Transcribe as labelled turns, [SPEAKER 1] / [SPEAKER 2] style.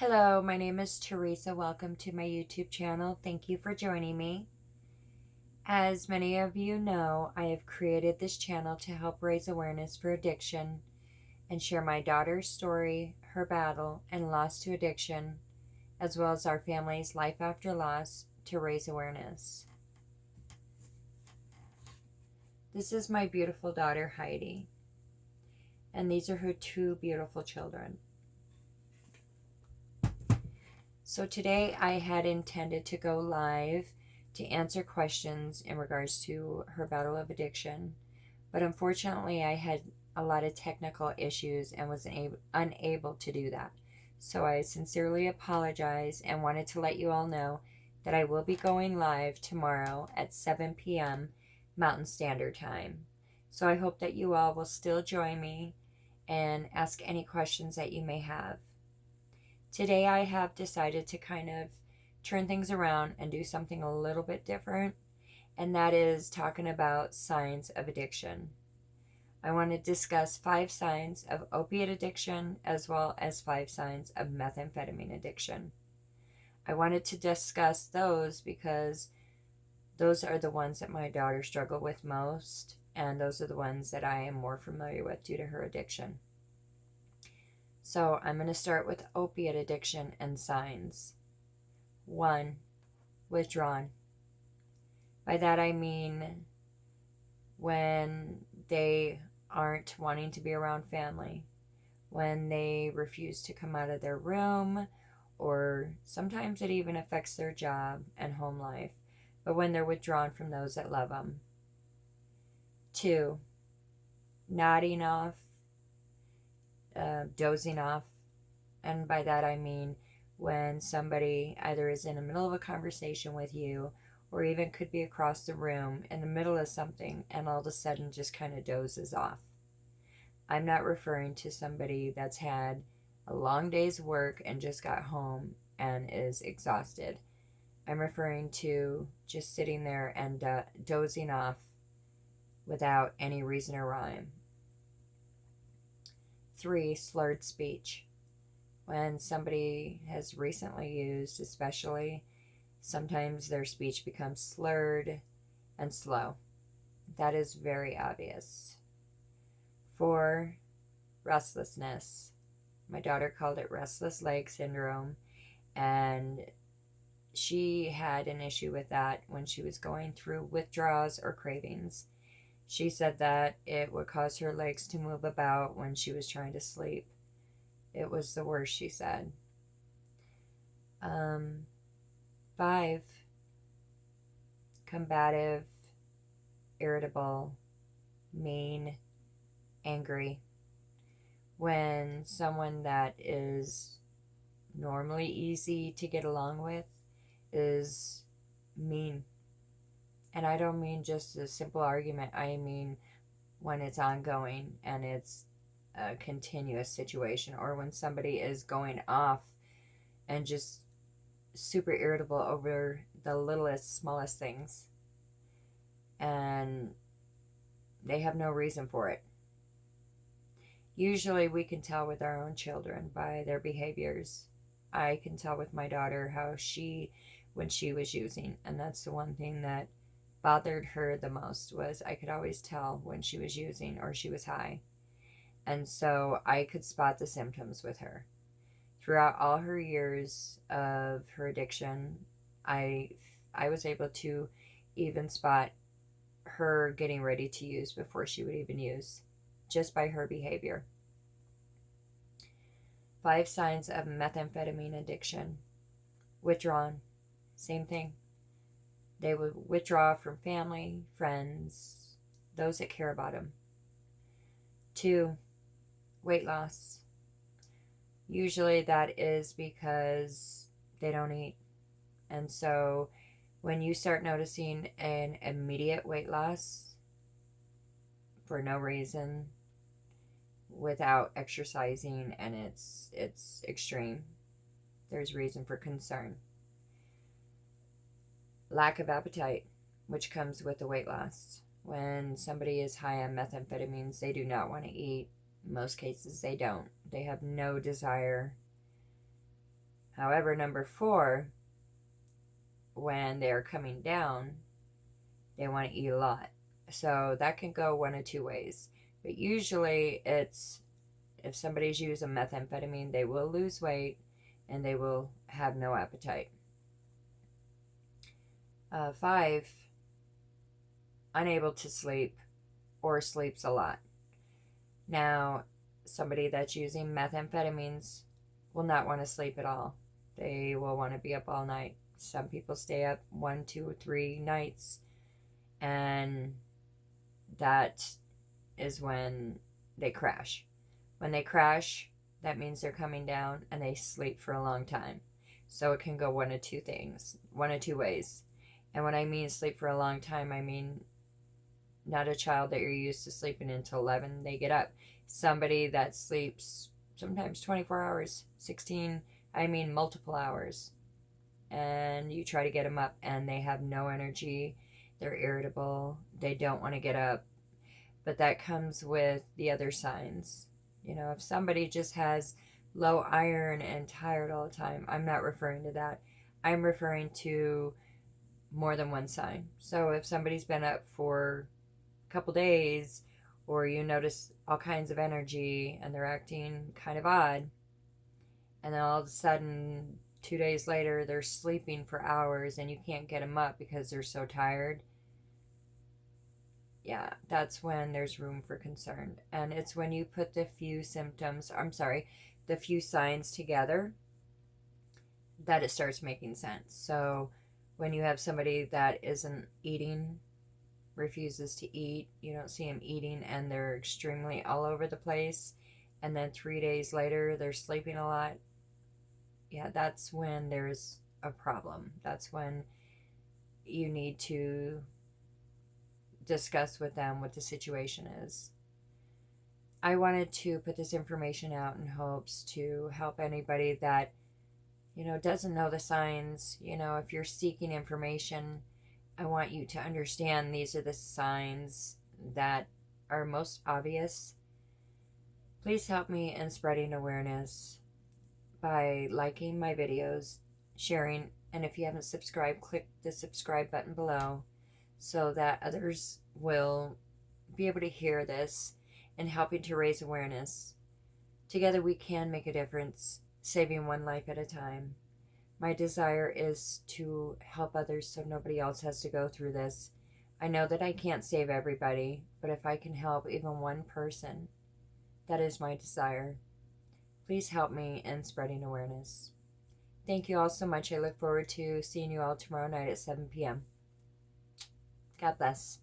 [SPEAKER 1] Hello, my name is Teresa. Welcome to my YouTube channel. Thank you for joining me. As many of you know, I have created this channel to help raise awareness for addiction and share my daughter's story, her battle, and loss to addiction, as well as our family's life after loss to raise awareness. This is my beautiful daughter, Heidi, and these are her two beautiful children. So today I had intended to go live to answer questions in regards to her battle of addiction, but unfortunately I had a lot of technical issues and was unable to do that. So I sincerely apologize and wanted to let you all know that I will be going live tomorrow at 7 p.m. Mountain Standard Time. So I hope that you all will still join me and ask any questions that you may have. Today I have decided to kind of turn things around and do something a little bit different, and that is talking about signs of addiction. I want to discuss 5 signs of opiate addiction as well as 5 signs of methamphetamine addiction. I wanted to discuss those because those are the ones that my daughter struggled with most, and those are the ones that I am more familiar with due to her addiction. So I'm going to start with opiate addiction and signs. 1. Withdrawn. By that I mean when they aren't wanting to be around family, when they refuse to come out of their room, or sometimes it even affects their job and home life, but when they're withdrawn from those that love them. 2. Nodding off, dozing off, and by that I mean when somebody either is in the middle of a conversation with you or even could be across the room in the middle of something and all of a sudden just kind of dozes off. I'm not referring to somebody that's had a long day's work and just got home and is exhausted. I'm referring to just sitting there and dozing off without any reason or rhyme. 3. Slurred speech. When somebody has recently used, especially, sometimes their speech becomes slurred and slow. That is very obvious. 4. Restlessness. My daughter called it restless leg syndrome, and she had an issue with that when she was going through withdrawals or cravings. She said that it would cause her legs to move about when she was trying to sleep. It was the worst, she said. 5. Combative, irritable, mean, angry. When someone that is normally easy to get along with is mean. And I don't mean just a simple argument. I mean when it's ongoing and it's a continuous situation, or when somebody is going off and just super irritable over the littlest, smallest things, and they have no reason for it. Usually we can tell with our own children by their behaviors. I can tell with my daughter how when she was using, and that's the one thing that bothered her the most, was I could always tell when she was using or she was high. And so I could spot the symptoms with her. Throughout all her years of her addiction, I was able to even spot her getting ready to use before she would even use, just by her behavior. 5 signs of methamphetamine addiction. Withdrawn. Same thing. They would withdraw from family, friends, those that care about them. 2. Weight loss. Usually that is because they don't eat. And so when you start noticing an immediate weight loss for no reason, without exercising, and it's extreme, there's reason for concern. Lack of appetite, which comes with the weight loss. When somebody is high on methamphetamines, they do not want to eat. In most cases, they don't. They have no desire However, number 4, when they're coming down, they want to eat a lot. So that can go one of two ways. But usually it's, if somebody's using methamphetamine, they will lose weight and they will have no appetite. 5, unable to sleep or sleeps a lot. Now, somebody that's using methamphetamines will not want to sleep at all. They will want to be up all night. Some people stay up 1, 2, 3 nights, and that is when they crash. When they crash, that means they're coming down and they sleep for a long time. So it can go one of two ways. And when I mean sleep for a long time, I mean not a child that you're used to sleeping until 11, they get up. Somebody that sleeps sometimes 24 hours, 16, I mean multiple hours. And you try to get them up and they have no energy, they're irritable, they don't want to get up. But that comes with the other signs. You know, if somebody just has low iron and tired all the time, I'm not referring to that. I'm referring to more than one sign. So if somebody's been up for a couple days, or you notice all kinds of energy and they're acting kind of odd, and then all of a sudden 2 days later they're sleeping for hours and you can't get them up because they're so tired, yeah, that's when there's room for concern. And it's when you put the few signs together that it starts making sense. So when you have somebody that isn't eating, refuses to eat, you don't see them eating, and they're extremely all over the place, and then 3 days later they're sleeping a lot, yeah, that's when there's a problem. That's when you need to discuss with them what the situation is. I wanted to put this information out in hopes to help anybody that, you know, doesn't know the signs. You know, if you're seeking information, I want you to understand these are the signs that are most obvious. Please help me in spreading awareness by liking my videos, sharing, and if you haven't subscribed, click the subscribe button below so that others will be able to hear this and helping to raise awareness. Together we can make a difference, saving one life at a time. My desire is to help others so nobody else has to go through this. I know that I can't save everybody, but if I can help even one person, that is my desire. Please help me in spreading awareness. Thank you all so much. I look forward to seeing you all tomorrow night at 7 p.m. God bless.